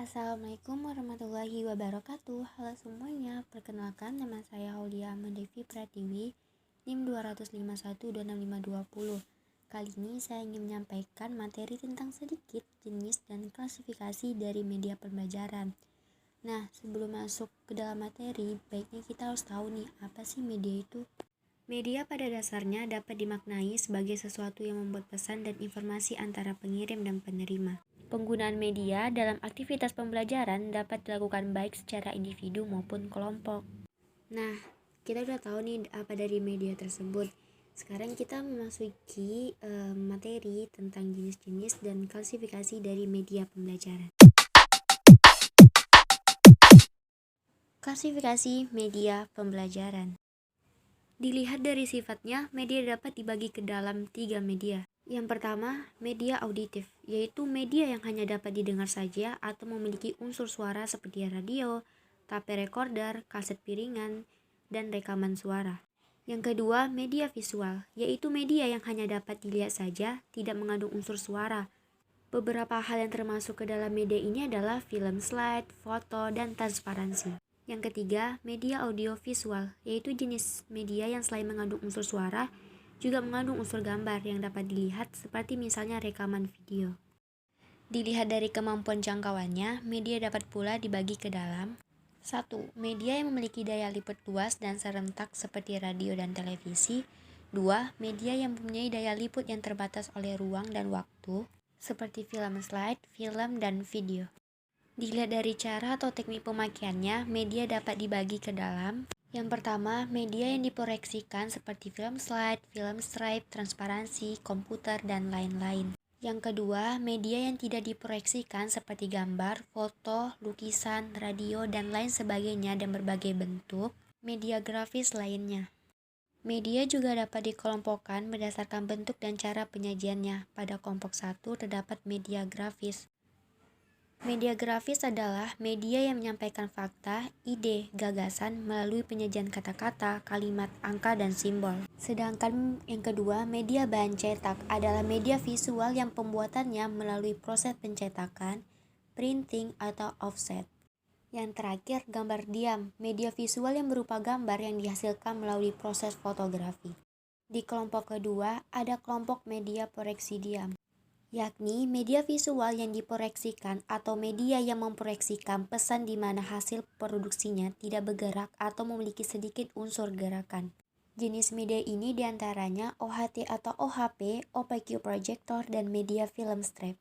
Assalamualaikum warahmatullahi wabarakatuh. Halo semuanya, perkenalkan nama saya Aulia Mendevi Pratiwi, NIM 2512650. Kali ini saya ingin menyampaikan materi tentang sedikit jenis dan klasifikasi dari media pembelajaran. Nah, sebelum masuk ke dalam materi, baiknya kita harus tahu nih, apa sih media itu? Media pada dasarnya dapat dimaknai sebagai sesuatu yang membuat pesan dan informasi antara pengirim dan penerima. Penggunaan media dalam aktivitas pembelajaran dapat dilakukan baik secara individu maupun kelompok. Nah, kita udah tahu nih apa dari media tersebut. Sekarang kita memasuki materi tentang jenis-jenis dan klasifikasi dari media pembelajaran. Klasifikasi media pembelajaran. Dilihat dari sifatnya, media dapat dibagi ke dalam 3 media. Yang pertama, media auditif, yaitu media yang hanya dapat didengar saja atau memiliki unsur suara seperti radio, tape recorder, kaset piringan, dan rekaman suara. Yang kedua, media visual, yaitu media yang hanya dapat dilihat saja, tidak mengandung unsur suara. Beberapa hal yang termasuk ke dalam media ini adalah film slide, foto, dan transparansi. Yang ketiga, media audiovisual, yaitu jenis media yang selain mengandung unsur suara, juga mengandung unsur gambar yang dapat dilihat seperti misalnya rekaman video. Dilihat dari kemampuan jangkauannya, media dapat pula dibagi ke dalam 1. Media yang memiliki daya liput luas dan serentak seperti radio dan televisi. 2. Media yang mempunyai daya liput yang terbatas oleh ruang dan waktu seperti film slide, film, dan video. Dilihat dari cara atau teknik pemakaiannya, media dapat dibagi ke dalam yang pertama, media yang diproyeksikan seperti film slide, film stripe, transparansi, komputer, dan lain-lain. Yang kedua, media yang tidak diproyeksikan seperti gambar, foto, lukisan, radio, dan lain sebagainya dan berbagai bentuk media grafis lainnya. Media juga dapat dikelompokkan berdasarkan bentuk dan cara penyajiannya. Pada kelompok 1 terdapat media grafis. Media grafis adalah media yang menyampaikan fakta, ide, gagasan melalui penyajian kata-kata, kalimat, angka, dan simbol. Sedangkan yang kedua, media bahan cetak adalah media visual yang pembuatannya melalui proses pencetakan, printing, atau offset. Yang terakhir, gambar diam, media visual yang berupa gambar yang dihasilkan melalui proses fotografi. Di kelompok kedua, ada kelompok media proyeksi diam, yakni media visual yang diproyeksikan atau media yang memproyeksikan pesan di mana hasil produksinya tidak bergerak atau memiliki sedikit unsur gerakan. Jenis media ini diantaranya OHT atau OHP, opaque projector, dan media film strip.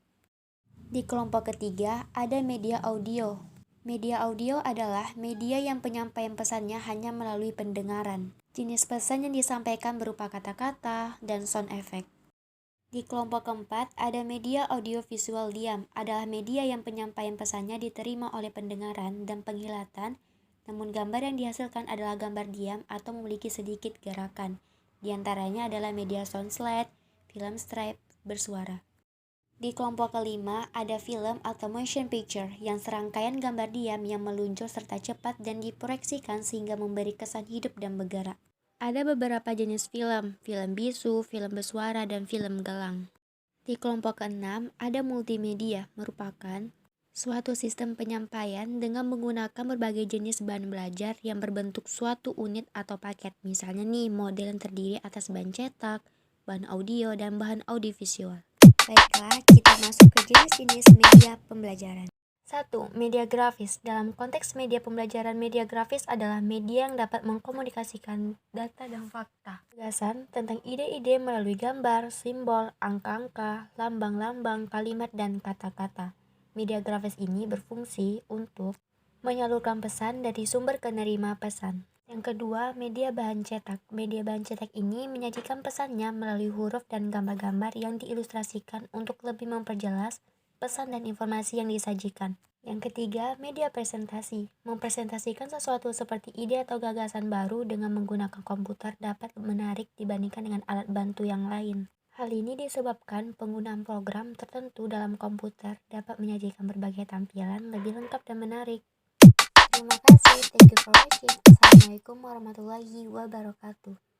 Di kelompok ketiga, ada media audio. Media audio adalah media yang penyampaian pesannya hanya melalui pendengaran. Jenis pesan yang disampaikan berupa kata-kata dan sound effect. Di kelompok keempat, ada media audiovisual diam, adalah media yang penyampaian pesannya diterima oleh pendengaran dan penglihatan, namun gambar yang dihasilkan adalah gambar diam atau memiliki sedikit gerakan. Di antaranya adalah media sound slide, film stripe, bersuara. Di kelompok kelima, ada film atau motion picture, yang serangkaian gambar diam yang meluncur serta cepat dan diproyeksikan sehingga memberi kesan hidup dan bergerak. Ada beberapa jenis film bisu, film bersuara, dan film gelang. Di kelompok keenam, ada multimedia, merupakan suatu sistem penyampaian dengan menggunakan berbagai jenis bahan belajar yang berbentuk suatu unit atau paket. Misalnya nih, model yang terdiri atas bahan cetak, bahan audio, dan bahan audiovisual. Baiklah, kita masuk ke jenis-jenis media pembelajaran. 1. Media grafis. Dalam konteks media pembelajaran, media grafis adalah media yang dapat mengkomunikasikan data dan fakta, gagasan tentang ide-ide melalui gambar, simbol, angka-angka, lambang-lambang, kalimat, dan kata-kata. Media grafis ini berfungsi untuk menyalurkan pesan dari sumber ke penerima pesan. Yang kedua, media bahan cetak. Media bahan cetak ini menyajikan pesannya melalui huruf dan gambar-gambar yang diilustrasikan untuk lebih memperjelas pesan dan informasi yang disajikan. Yang ketiga, media presentasi. Mempresentasikan sesuatu seperti ide atau gagasan baru dengan menggunakan komputer dapat menarik dibandingkan dengan alat bantu yang lain. Hal ini disebabkan penggunaan program tertentu dalam komputer dapat menyajikan berbagai tampilan lebih lengkap dan menarik. Terima kasih. Thank you for watching. Assalamualaikum warahmatullahi wabarakatuh.